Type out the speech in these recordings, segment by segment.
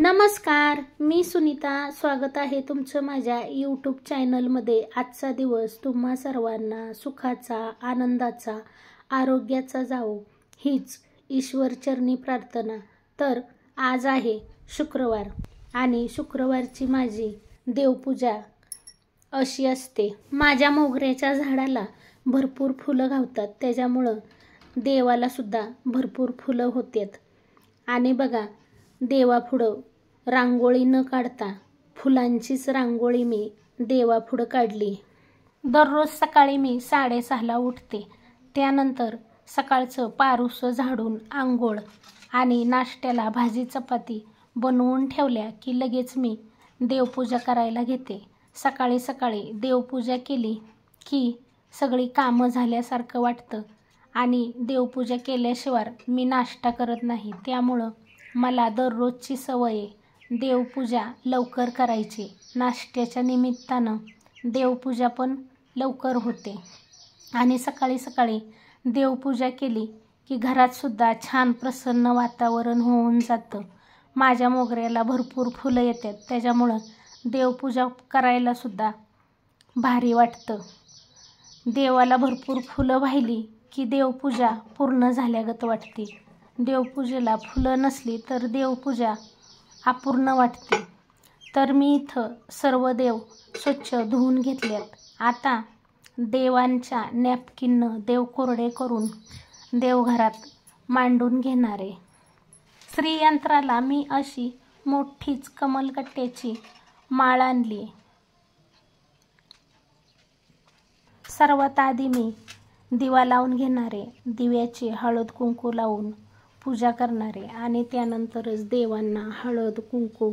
नमस्कार, मी सुनीता. स्वागत आहे तुमचं माझ्या यूट्यूब चॅनलमध्ये. आजचा दिवस तुम्हा सर्वांना सुखाचा, आनंदाचा, आरोग्याचा जावो हीच ईश्वरचरणी प्रार्थना. तर आज आहे शुक्रवार आणि शुक्रवारची माझी देवपूजा अशी असते. माझ्या मोगऱ्याच्या झाडाला भरपूर फुलं घावतात, त्याच्यामुळं देवाला सुद्धा भरपूर फुलं होतात. आणि बघा, देवापुढं रांगोळी न काढता फुलांचीच रांगोळी मी देवापुढं काढली. दररोज सकाळी मी 6:30ला उठते. त्यानंतर सकाळचं पारूसं झाडून आंघोळ आणि नाश्त्याला भाजी चपाती बनवून ठेवल्या की लगेच मी देवपूजा करायला घेते. सकाळी सकाळी देवपूजा केली की सगळी कामं झाल्यासारखं वाटतं आणि देवपूजा केल्याशिवाय मी नाश्ता करत नाही. त्यामुळं मला दररोजची सवय आहे देवपूजा लवकर करायची. नाश्त्याच्या निमित्तानं देवपूजा पण लवकर होते आणि सकाळी सकाळी देवपूजा केली की घरातसुद्धा छान प्रसन्न वातावरण होऊन जातं. माझ्या मोगऱ्याला भरपूर फुलं येतात, त्याच्यामुळं देवपूजा करायलासुद्धा भारी वाटतं. देवाला भरपूर फुलं वाहिली की देवपूजा पूर्ण झाल्यागत वाटते. देवपूजेला फुलं नसली तर देवपूजा अपूर्ण वाटते. तर मी इथं सर्व देव स्वच्छ धुवून घेतल्यात. आता देवांच्या नॅपकिननं देव कोरडे करून देवघरात मांडून घेणार आहे. श्रीयंत्राला मी अशी मोठीच कमलकट्ट्याची माळ आणली. सर्वात आधी मी दिवा लावून घेणार आहे. दिव्याची हळद कुंकू लावून पूजा करणार आहे आणि त्यानंतरच देवांना हळद कुंकू,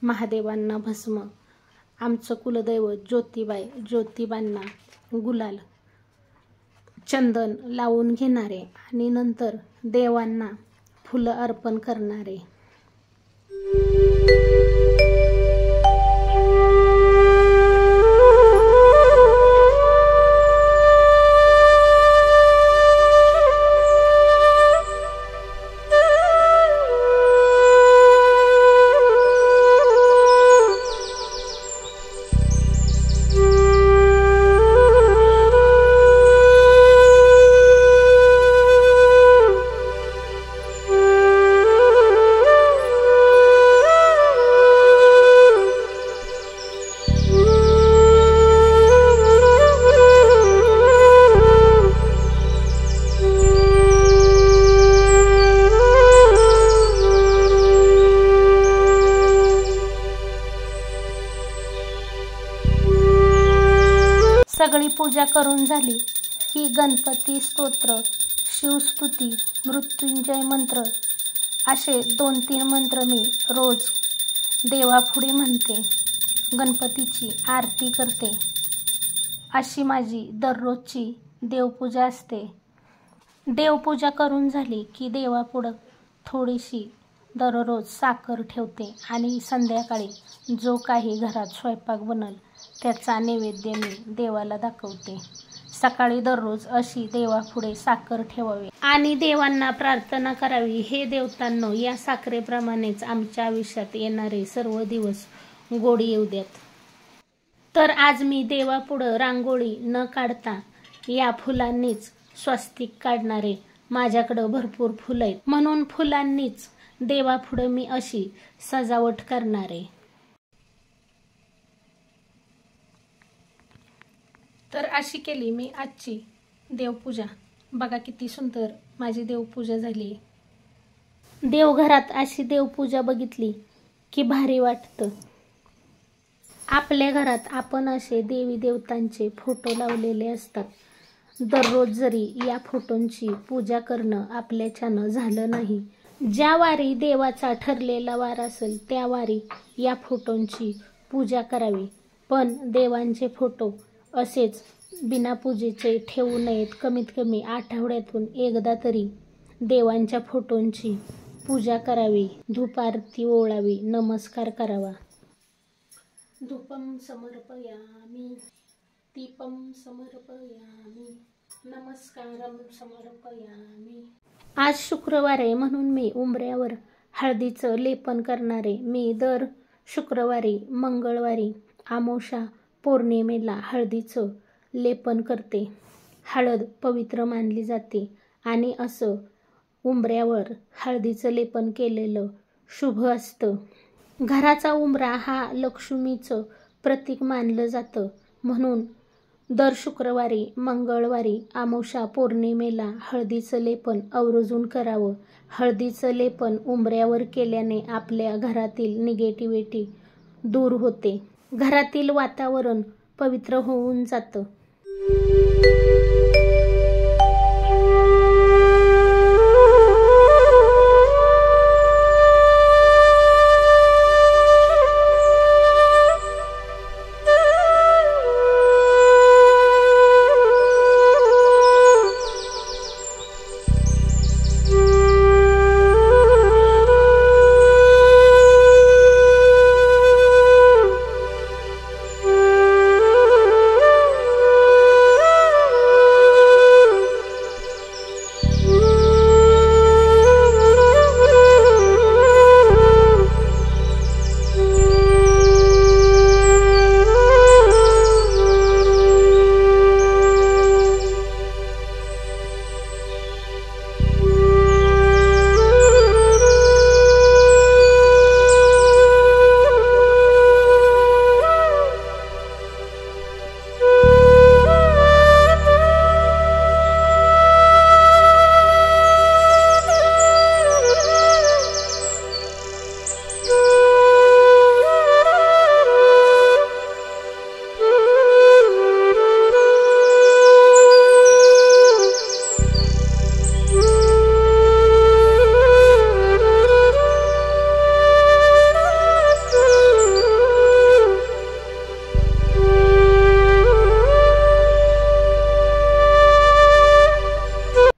महादेवांना भस्म, आमचं कुलदैवत ज्योतिबांना गुलाल, चंदन लावून घेणार आहे आणि नंतर देवांना फुलं अर्पण करणार आहे. सगळी पूजा करून झाली की गणपती स्तोत्र, शिवस्तुती, मृत्युंजय मंत्र असे 2-3 मंत्र मी रोज देवापुढे म्हणते. गणपतीची आरती करते. अशी माझी दररोजची देवपूजा असते. देवपूजा करून झाली की देवापुढं थोडीशी दररोज साखर ठेवते आणि संध्याकाळी जो काही घरात स्वयंपाक बनल त्याचा नैवेद्य मी देवाला दाखवते. सकाळी दररोज अशी देवापुढे साखर ठेवावी आणि देवांना प्रार्थना करावी, हे देवतांनो या साखरेप्रमाणेच आमच्या आयुष्यात येणारे सर्व दिवस गोडी येऊ द्यात. तर आज मी देवापुढं रांगोळी न काढता या फुलांनीच स्वस्तिक काढणारे. माझ्याकडं भरपूर फुलं आहेत म्हणून फुलांनीच देवापुढं मी अशी सजावट करणार आहे. तर अशी केली मी आजची देवपूजा. बघा किती सुंदर माझी देवपूजा झाली. देवघरात अशी देवपूजा बघितली की भारी वाटतं. आपल्या घरात आपण असे देवी देवतांचे फोटो लावलेले असतात. दररोज जरी या फोटोंची पूजा करणं आपल्याच्यानं झालं नाही, ज्या वारी देवाचा ठरलेला वार असेल त्या वारी या फोटोंची पूजा करावी. पण देवांचे फोटो असेच बिना पूजेचे ठेवू नयेत. कमीत कमी आठवड्यातून एकदा तरी देवांच्या फोटोंची पूजा करावी, धूप आरती ओवाळावी, नमस्कार करावा. धूपम समर्पयामि, दीपम समर्पयामि, नमस्कारम समर्पयामि. आज शुक्रवार आहे म्हणून मी उंबऱ्यावर हळदीचं लेपन करणारे मी दर शुक्रवारी, मंगळवारी, अमावस्या, पौर्णिमेला हळदीचं लेपन करते. हळद पवित्र मानली जाते आणि असं उंबऱ्यावर हळदीचं लेपन केलेलं शुभ असतं. घराचा उंबरा हा लक्ष्मीचं प्रतीक मानलं जातं. म्हणून दर शुक्रवारी, मंगळवारी, अमावस्या, पौर्णिमेला हळदीचं लेपन आवर्जून करावं. हळदीचं लेपन उंबऱ्यावर केल्याने आपल्या घरातील निगेटिव्हिटी दूर होते. घरातील वातावरण पवित्र होऊन जातं.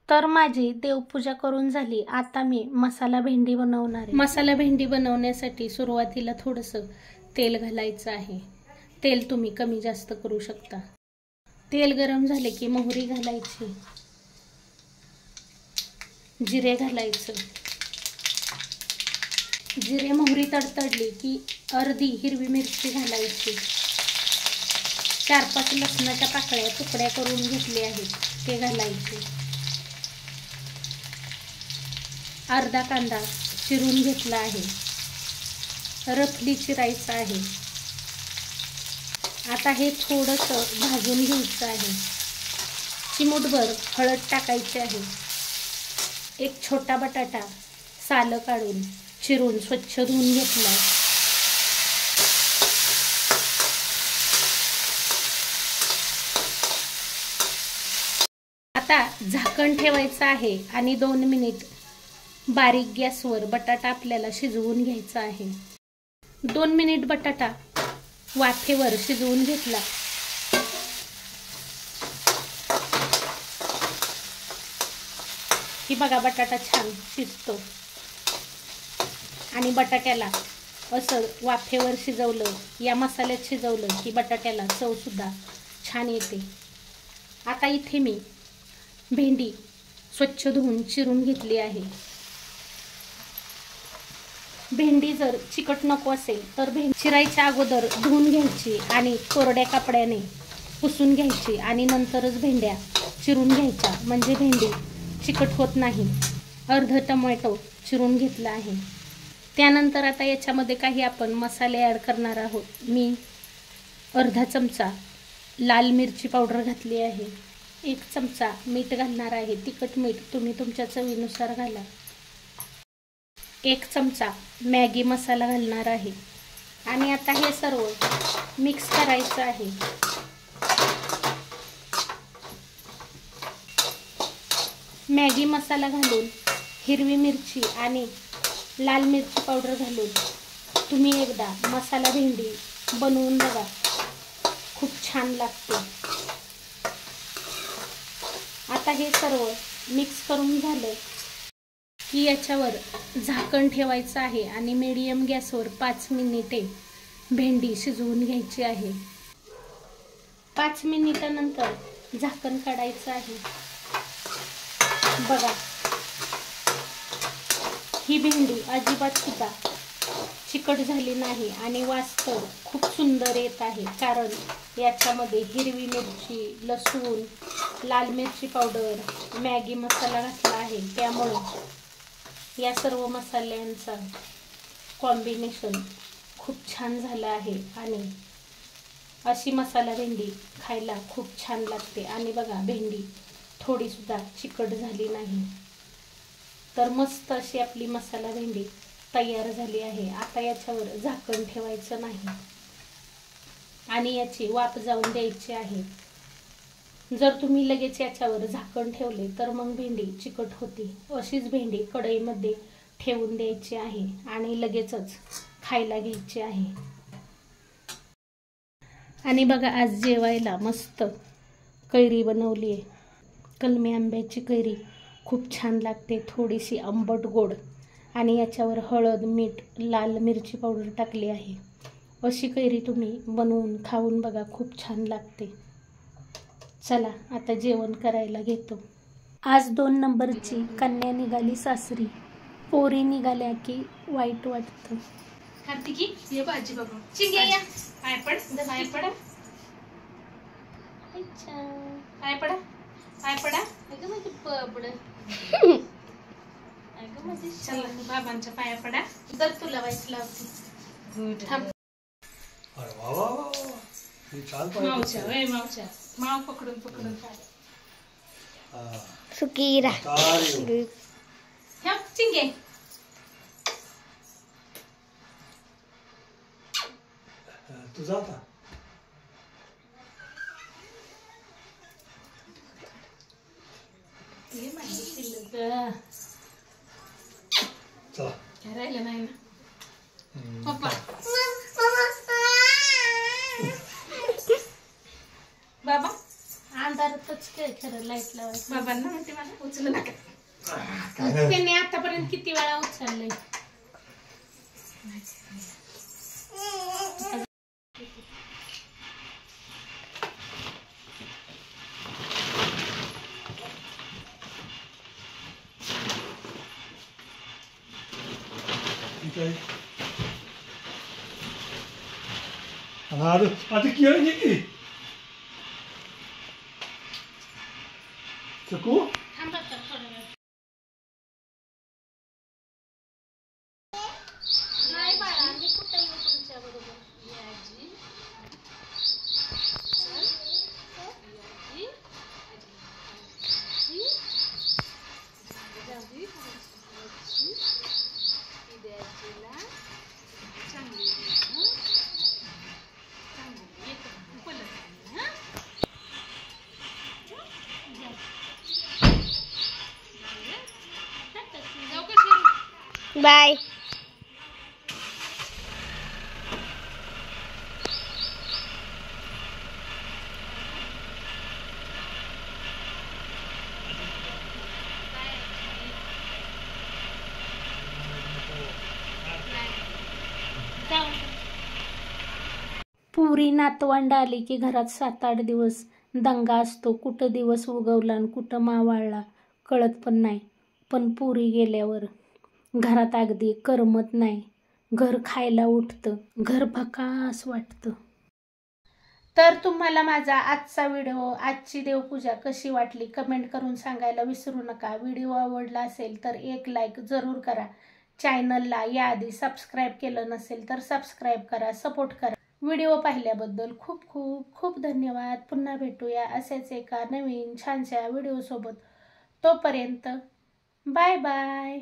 तर माझी देवपूजा करून झाली. आता मी मसाला भेंडी बनवणार आहे. मसाला भेंडी बनवण्यासाठी सुरुवातीला थोडंसं तेल घालायचं आहे. तेल तुम्ही कमी जास्त करू शकता. तेल गरम झाले की मोहरी घालायची, जिरे घालायचं. जिरे मोहरी तडतडली की अर्धी हिरवी मिरची घालायची. 4-5 लसणाच्या पाकळ्या तुकड्या करून घेतले आहेत ते घालायचे. अर्धा कांदा चिरून घेतला आहे, रफली चिरायचा आहे. आता हे थोडंसं भाजून घ्यायचं आहे. चिमूटभर हळद टाकायची आहे. एक छोटा बटाटा सालं काढून चिरून स्वच्छ धुवून घेतला. आता झाकण ठेवायचं आहे आणि 2 मिनिट बारीक गॅसवर बटाटा आपल्याला शिजवून घ्यायचा आहे. 2 मिनिट बटाटा वाफेवर शिजवून घेतला. ही बघा बटाटा छान शिजतो आणि बटाट्याला असं वाफेवर शिजवलं, या मसाल्यात शिजवलं की बटाट्याला चव सुद्धा छान येते. आता इथे मी भेंडी स्वच्छ धुवून चिरून घेतली आहे. भेंडी जर चिकट नको असेल तर भेंडी चिरायच्या अगोदर धुवून घ्यायची आणि कोरड्या कपड्याने पुसून घ्यायची आणि नंतरच भेंड्या चिरून घ्यायच्या, म्हणजे भेंडी चिकट होत नाही. अर्ध टोमॅटो चिरून घेतला आहे. त्यानंतर आता याच्यामध्ये काही आपण मसाले ॲड करणार आहोत. मी अर्धा चमचा लाल मिरची पावडर घातली आहे. 1 चमचा मीठ घालणार आहे. तिखट मीठ तुम्ही तुमच्या चवीनुसार घाला. 1 चमचा मॅगी मसाला घालणार आहे आणि आता हे सर्व मिक्स करायचं आहे. मॅगी मसाला घालून, हिरवी मिरची आणि लाल मिरची पावडर घालून तुम्ही एकदा मसाला भेंडी बनवून बघा, खूप छान लागते. आता हे सर्व मिक्स करून झालं की याच्यावर झाकण ठेवायचं आहे आणि मीडियम गॅसवर 5 मिनिटे भेंडी शिजवून घ्यायची आहे. 5 मिनिटानंतर झाकण काढायचं आहे. बघा ही भेंडी अजिबात सुद्धा चिकट झाली नाही आणि वास तर खूप सुंदर येत आहे, कारण याच्यामध्ये हिरवी मिरची, लसूण, लाल मिरची पावडर, मॅगी मसाला घातला आहे. त्यामुळे या सर्व मसाल्यांचा कॉम्बिनेशन खूप छान झालं आहे आणि अशी मसाला भेंडी खायला खूप छान लागते. आणि बघा, भेंडी थोडी सुद्धा चिकट झाली नाही. तर मस्त अशी आपली मसाला भेंडी तयार झाली आहे. आता याच्यावर झाकण ठेवायचं नाही आणि याची वाफ जाऊन द्यायची आहे. जर तुम्ही लगेच याच्यावर झाकण ठेवले तर मग भेंडी चिकट होती. अशीच भेंडी कढईमध्ये ठेवून द्यायची आहे आणि लगेचच खायला घ्यायची आहे. आणि बघा, आज जेवायला मस्त कैरी बनवली आहे. कलमी आंब्याची कैरी खूप छान लागते, थोडीशी आंबट गोड, आणि याच्यावर हळद, मीठ, लाल मिरची पावडर टाकली आहे. अशी कैरी तुम्ही बनवून खाऊन बघा, खूप छान लागते. चला आता जेवण करायला घेतो. आज 2 नंबरची कन्या निघाली सासरी. पोरी निघाल्या की वाईट वाटतं. कार्तिकी ये भाजी बघू. चिंग्या या पाय पड, पाय पडा, अच्छा पाय पडा, पाय पडा. अगं माझी पबड, अगं माझी चला बाबांच्या पाया पडा. तर तुला वाईट लावते. गुड. अरे वा वा वा, ही छान पाहिजे. मावच्या वय मावच्या, माव पकडून पकडून सुखी रा ठेव चिंगे. तुझा आता ये माझी शिल्लक चला. काय राहिलं नाही ना पप्पा. बाबा अंधारातच काय खरं लाईट लावायचं. बाबांना म्हणते मला उचलू नका. काय नाही. त्यांनी आतापर्यंत किती वेळा उचललंय. ठीक आहे. आता केळं घे की. चकू थांबा तर थोडा वेळ. नाही बाळा, मी कुठे येऊ तुमच्या बरोबर. बाय. पुरी नातवंड आली की घरात 7-8 दिवस दंगा असतो. कुठं दिवस उगवला आणि कुठं मावळला कळत पण नाही. पण पुरी गेल्यावर घरात अगदी करमत नाही. घर खायला उठतं, घर भकास वाटतं. तर तुम्हाला माझा आजचा व्हिडिओ, आजची देवपूजा कशी वाटली कमेंट करून सांगायला विसरू नका. व्हिडिओ आवडला असेल तर एक लाईक जरूर करा. चॅनलला याआधी सबस्क्राईब केलं नसेल तर सबस्क्राईब करा, सपोर्ट करा. व्हिडिओ पाहिल्याबद्दल खूप खूप खूप धन्यवाद. पुन्हा भेटूया असेच एका नवीन छानशा व्हिडिओसोबत. तोपर्यंत बाय बाय.